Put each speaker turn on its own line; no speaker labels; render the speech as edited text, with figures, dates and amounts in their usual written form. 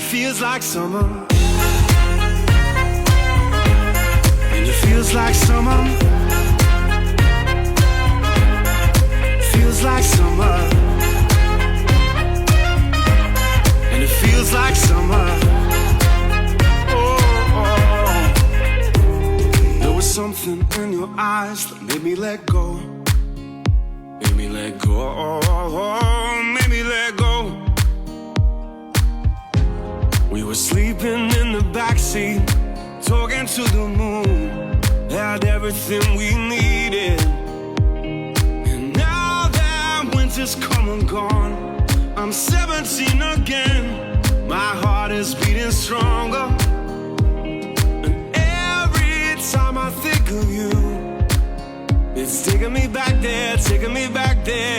feels like summer. And it feels like summer. Feels like summer. And it feels like summer. Oh, there was something in your eyes that made me let go. Made me let go. Made me let go. We were sleeping in the backseat, talking to the moon. Had everything we needed. And now that winter's come and gone, I'm 17 again. My heart is beating stronger. And every time I think of you, it's taking me back there, taking me back there.